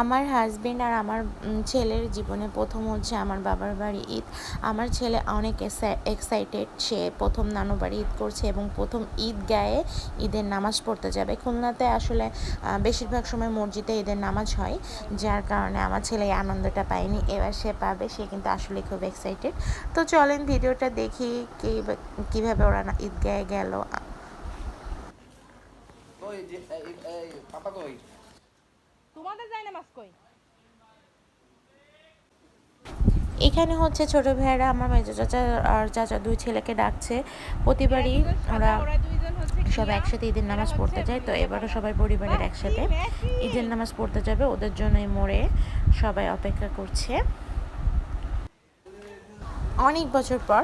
আমার হাজবেন্ড আর আমার ছেলের জীবনে প্রথম হচ্ছে আমার বাবার বাড়ি ঈদ। আমার ছেলে অনেক এক্সাইটেড, সে প্রথম নানু বাড়ি ঈদ করছে এবং প্রথম ঈদ গায়ে ঈদের নামাজ পড়তে যাবে। খুলনাতে আসলে বেশিরভাগ সময় মসজিদে ঈদের নামাজ হয়, যার কারণে আমার ছেলে এই আনন্দটা পায়নি, এবার সে পাবে। সে কিন্তু আসলে খুব এক্সাইটেড। তো চলেন ভিডিওটা দেখি কীভাবে ওরা ঈদ গায়ে গেল। তোমাদের যায় নামাজ কই? এখানে হচ্ছে ছোট ভাইয়েরা আমার মেজো চাচা আর চাচা দুই ছেলেকে ডাকছে। প্রতিবারই ওরা সব একসাথে ঈদের নামাজ পড়তে যায়, তো এবারও সবাই পরিবারের একসাথে ঈদের নামাজ পড়তে যাবে। ওদের জন্যই মোড়ে সবাই অপেক্ষা করছে। অনেক বছর পর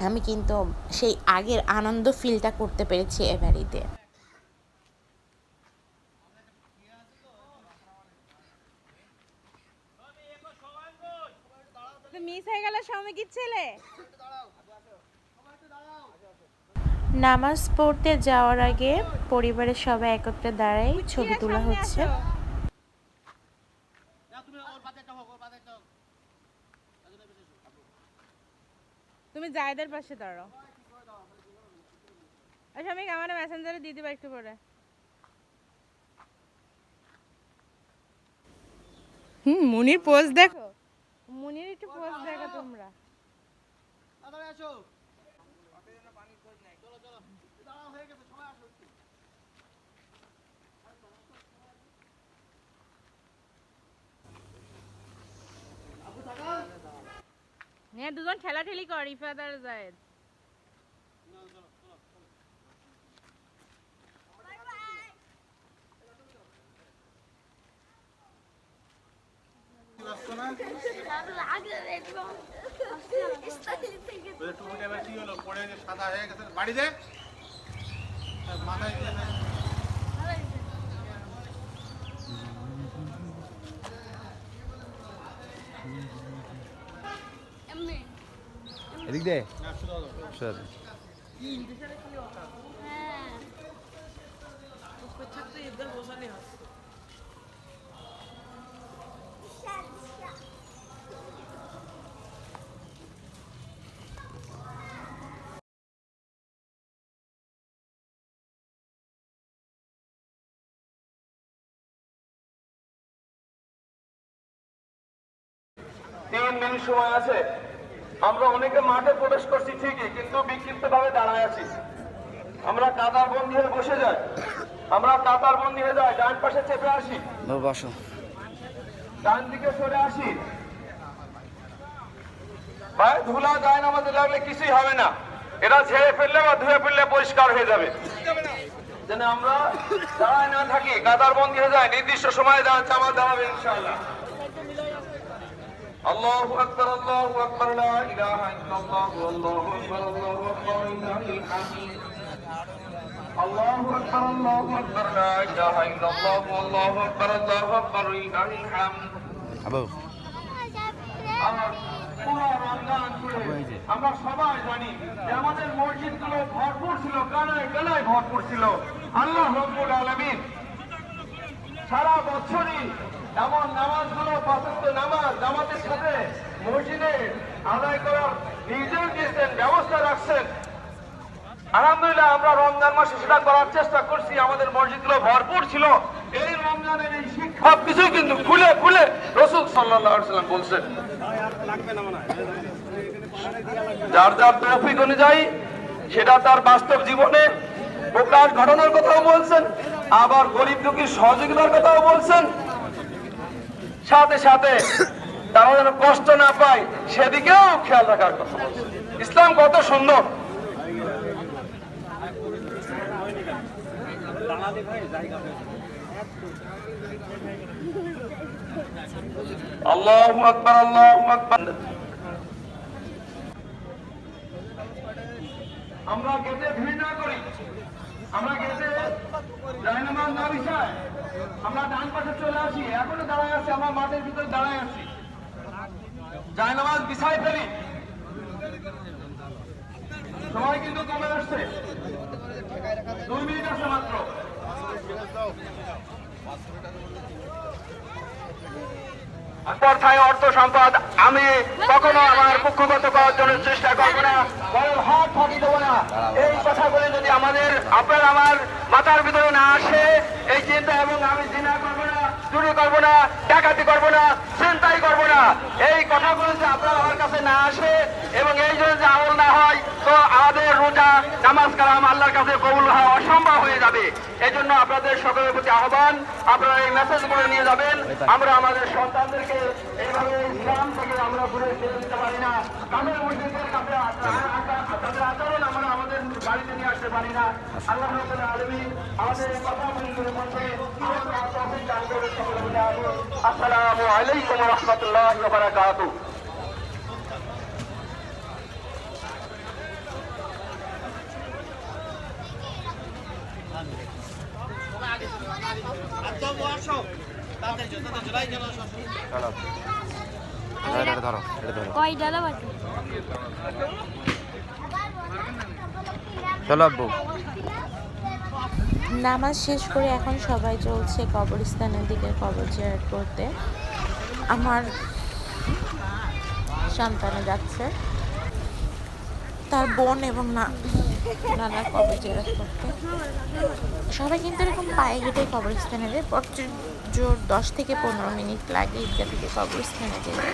আমি কিন্তু সেই আগের আনন্দ ফিলটা করতে পেরেছি এবার ঈদে। মিস হয়ে গেল সৌমিক ছেলে। নামাজ পড়তে যাওয়ার আগে পরিবারের সবাই একত্রে দাঁড়ায় ছবি তোলা হচ্ছে। তুমি জায়দের পাশে দাঁড়াও। সৌমিক আমার মেসেঞ্জারে দিয়ে দিবা একটু পরে। মুনির পোজ দেখো, মুনির একটু পোজ দেখো তোমরা। হ্যাঁ, দুজন ঠেলাঠেলি কর, ইফাত আর জায়েদ। এদিক দে তিন মিনিট সময় আছে। আমরা অনেকে মাঠে প্রবেশ করছি ঠিকই, কিন্তু বিক্ষিপ্ত ভাবে দাঁড়ায় আছি। আমরা কাতার বন্দী হয়ে বসে যাই, আমরা কাতার বন্দী হয়ে যাই। ডান পাশে চেপে আসি, বসো, ডান দিকে সরে আসি। ভাই ধুলা যায় না, আমাদের লাগলে কিছুই হবে না। এটা ঝেড়ে ফেললে বা ধুয়ে ফেললে পরিষ্কার হয়ে যাবে। যেন আমরা দাঁড়ায় না থাকি, কাতার বন্দী হয়ে যায়। নির্দিষ্ট সময়ে জামাত দেওয়া হবে ইনশাআল্লাহ। আল্লাহু আকবার, আল্লাহু আকবার, লা ইলাহা ইল্লাল্লাহ, আল্লাহু আকবার, আল্লাহু আকবার, লিল্লাহিল হামিদ। আল্লাহু আকবার, আল্লাহু আকবার, লা ইলাহা ইল্লাল্লাহ, আল্লাহু আকবার, আল্লাহু আকবার, লিল্লাহিল হামিদ। আবু আমরা সবাই জানি যে আমাদের মসজিদগুলো ভরপুর ছিল, কানায় কানায় ভরপুর ছিল। আল্লাহ রাব্বুল আলামিন সারা বছরই এমন নামাজগুলো, পাঁচ ওয়াক্ত নামাজ জামাতের সাথে মসজিদে আদায় করার নির্দেশ দিয়েছেন, ব্যবস্থা রাখছেন। আলহামদুলিল্লাহ আমরা রমজান মাসে সেটা করার চেষ্টা করছি। আমাদের মসজিদগুলো ভরপুর ছিল। এই রমজানের এই শিক্ষা সবকিছুই কিন্তু খুলে খুলে রাসূল সাল্লাল্লাহু আলাইহি ওয়াসাল্লাম বলছেন। যার যার তৌফিক অনুযায়ী সেটা তার বাস্তব জীবনে প্রকাশ ঘটনার কথাও বলছেন, আবার গরিব দুঃখীর সহযোগিতার কথাও বলছেন। সাথে সাথে তারা যেন কষ্ট না পায় সেদিকেও খেয়াল রাখার কথা বলছেন। ইসলাম কত সুন্দর! আল্লাহু আকবার, আল্লাহু আকবার। আমরা গেটে ভিড় না করি, আমরা গেটে জায়নামাজ না বিছাই, আমরা ডান পাশে চলে আসি। এখনো দাঁড়ায় আছি, আমরা মাঠের ভিতরে দাঁড়ায় আছি। জায়নামাজ বিছাই ফেলি। সময় কিন্তু কমে আসছে, 2 মিনিট আছে মাত্র। অর্থায় অর্থ সম্পদ আমি কখনো আমার পক্ষপাত করার জন্য চেষ্টা করবো না, বরং হাত ফাঁকি দেবো না। এই কথাগুলি যদি আমাদের আপনার আমার মাথার ভিতরে না আসে, এই চিন্তা, এবং আমি জিনা করবো না, চুরি করবো না, ডাকাতি করবো না, চিন্তাই করবো না, এই কথাগুলো যদি আপনার আমার কাছে না আসে এবং এই জন্য যে আমল না হয়, তো আমাদের রোজা নামাজ কালাম আল্লাহর কাছে কবুল হওয়া অসম্ভব হয়ে যাবে। এই জন্য আপনাদের সকলের প্রতি আহ্বান, আপনারা এই মেসেজগুলো নিয়ে যাবেন। আমরা আমাদের সন্তানদেরকে এইভাবে ইসলাম থেকে আমরা ঘুরে ফিরে দিতে পারি না। আমাদের মসজিদের কাছে তাদের আচরণ আমরা আমাদের বাড়িতে নিয়ে আসতে পারি না। আল্লাহ রাব্বুল আলামিন আমাদের এই কথাগুলোর মধ্যে তৌফিক দান করে সকলে বলে আমিন। আসসালামু আলাইকুম ওয়া রাহমাতুল্লাহি ওয়া বারাকাতুহু। এটা ধরো, এটা ধরো। কয়টা দাও চলো আব্বু। নামাজ শেষ করে এখন সবাই চলছে কবরস্থানের দিকে কবর জিয়ারত করতে। আমার সন্তানে যাচ্ছে তার বোন এবং নানার কবর জিয়ারত করতে। সবাই কিন্তু এরকম পায়ে হেঁটে কবরস্থানে যায়। জোর 10 থেকে 15 মিনিট লাগে ঈদগাহ থেকে কবরস্থানে যেতে।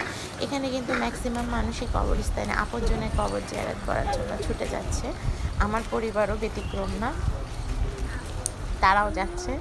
এখানে কিন্তু ম্যাক্সিমাম মানুষই কবরস্থানে আপনজনের কবর জিয়ারত করার জন্য ছুটে যাচ্ছে। আমার পরিবারও ব্যতিক্রম না, তারাও যাচ্ছে।